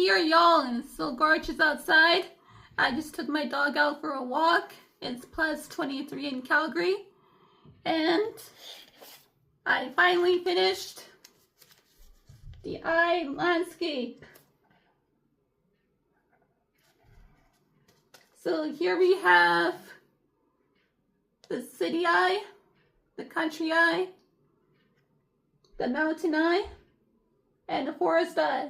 here, y'all, and it's so gorgeous outside. I just took my dog out for a walk. It's plus 23 in Calgary. And I finally finished the eye landscape. So here we have the city eye, the country eye, the mountain eye, and the forest eye.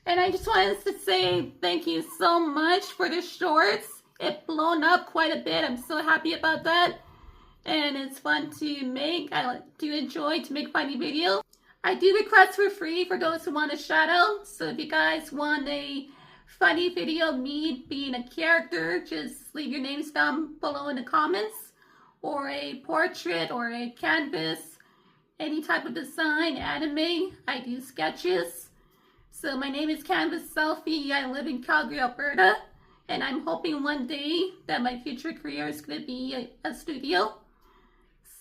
And I just wanted to say thank you so much for the shorts. It blown up quite a bit. I'm so happy about that. And it's fun to make. I do enjoy to make funny videos. I do request for free for those who want a shout out. So if you guys want a funny video of me being a character, just leave your names down below in the comments. Or a portrait or a canvas, any type of design, anime. I do sketches. So my name is Canvas Selfie. I live in Calgary, Alberta. And I'm hoping one day that my future career is going to be a studio.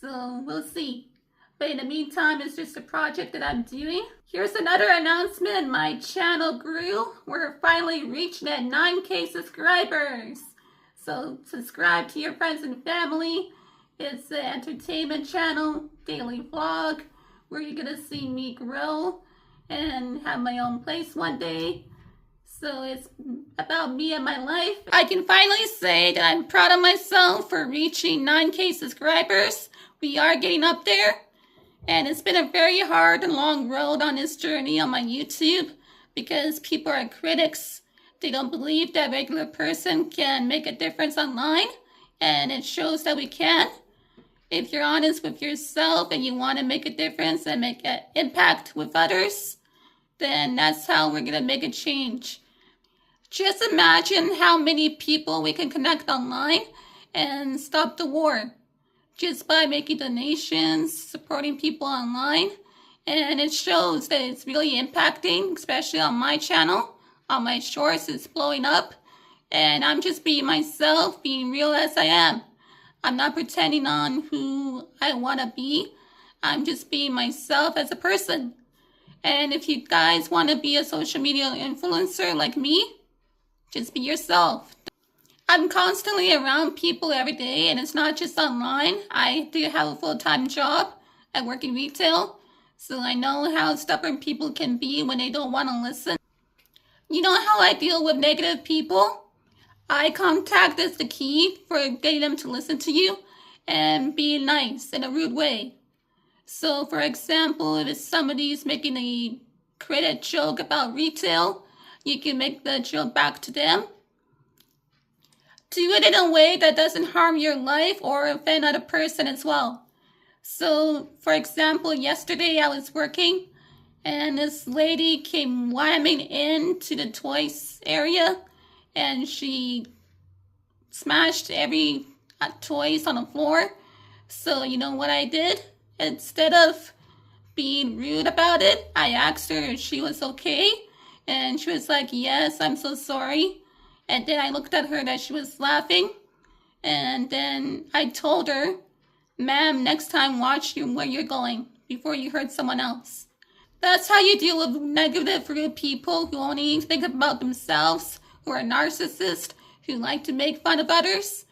So we'll see. But in the meantime, it's just a project that I'm doing. Here's another announcement. My channel grew. We're finally reaching at 9K subscribers. So subscribe to your friends and family. It's an entertainment channel, daily vlog, where you're going to see me grow and have my own place one day. So it's about me and my life. I can finally say that I'm proud of myself for reaching 9K subscribers. We are getting up there. And it's been a very hard and long road on this journey on my YouTube because people are critics. They don't believe that a regular person can make a difference online. And it shows that we can. If you're honest with yourself and you want to make a difference and make an impact with others, then that's how we're going to make a change. Just imagine how many people we can connect online and stop the war. Just by making donations, supporting people online. And it shows that it's really impacting, especially on my channel. On my shorts, it's blowing up. And I'm just being myself, being real as I am. I'm not pretending on who I want to be. I'm just being myself as a person. And if you guys want to be a social media influencer like me, just be yourself. I'm constantly around people every day, and it's not just online. I do have a full-time job. I work in retail, so I know how stubborn people can be when they don't want to listen. You know how I deal with negative people? Eye contact is the key for getting them to listen to you and being nice in a rude way. So, for example, if somebody's making a credit joke about retail, you can make the joke back to them. Do it in a way that doesn't harm your life or offend another person as well. So, for example, yesterday I was working and this lady came whamming into the toys area and she smashed every toys on the floor. So, you know what I did? Instead of being rude about it, I asked her if she was okay. And she was like, yes, I'm so sorry. And then I looked at her that she was laughing. And then I told her, ma'am, next time watch where you're going before you hurt someone else. That's how you deal with negative, rude people who only think about themselves, who are narcissists, who like to make fun of others.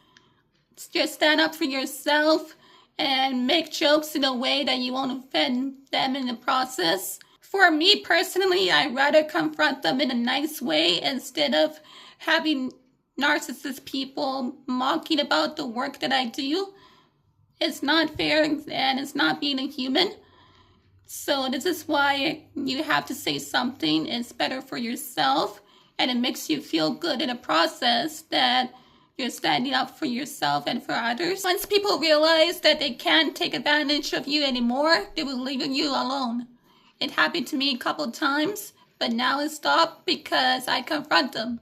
Just stand up for yourself and make jokes in a way that you won't offend them in the process. For me personally, I'd rather confront them in a nice way instead of having narcissist people mocking about the work that I do. It's not fair and it's not being a human. So this is why you have to say something. It's better for yourself and it makes you feel good in a process that you're standing up for yourself and for others. Once people realize that they can't take advantage of you anymore, they will leave you alone. It happened to me a couple times, but now it stopped because I confront them.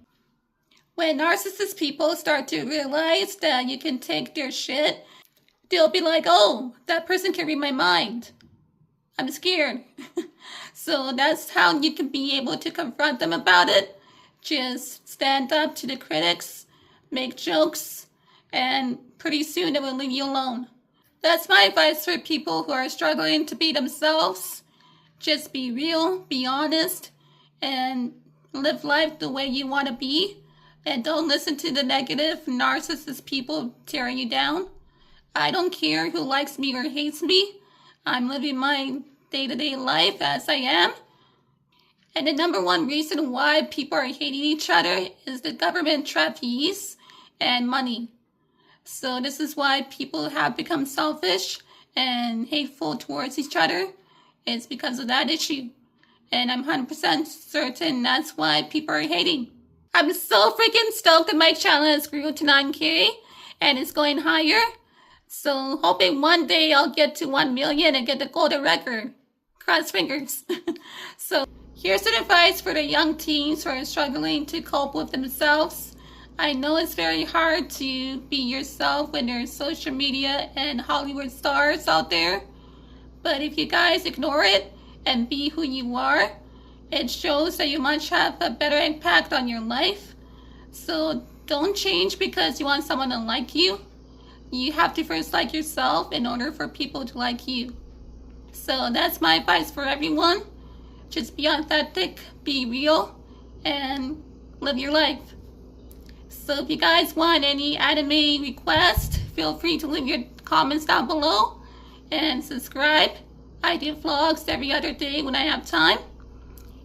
When narcissist people start to realize that you can take their shit, they'll be like, oh, that person can read my mind. I'm scared. So that's how you can be able to confront them about it. Just stand up to the critics, make jokes, and pretty soon they will leave you alone. That's my advice for people who are struggling to be themselves. Just be real, be honest, and live life the way you want to be. And don't listen to the negative, narcissist people tearing you down. I don't care who likes me or hates me. I'm living my day-to-day life as I am. And the number one reason why people are hating each other is the government trapeze and money. So this is why people have become selfish and hateful towards each other. It's because of that issue. And I'm 100% certain that's why people are hating. I'm so freaking stoked that my channel has grew to 9K and it's going higher. So hoping one day I'll get to 1 million and get the golden record. Cross fingers. So here's some advice for the young teens who are struggling to cope with themselves. I know it's very hard to be yourself when there's social media and Hollywood stars out there. But if you guys ignore it and be who you are, it shows that you might have a better impact on your life. So don't change because you want someone to like you. You have to first like yourself in order for people to like you. So that's my advice for everyone. Just be authentic, be real, and live your life. So if you guys want any anime requests, feel free to leave your comments down below and subscribe. I do vlogs every other day when I have time.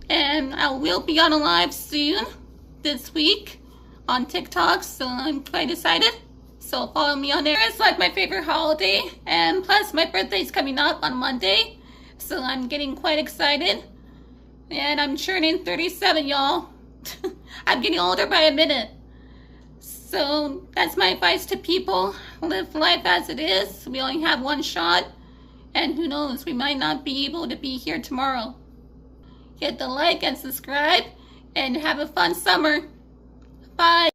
And I will be on a live soon this week on TikTok, so I'm quite excited. So follow me on there. It's like my favorite holiday, and plus my birthday's coming up on Monday, so I'm getting quite excited. And I'm turning 37, y'all. I'm getting older by a minute. So that's my advice to people. Live life as it is. We only have one shot. And who knows, we might not be able to be here tomorrow. Hit the like and subscribe. And have a fun summer. Bye.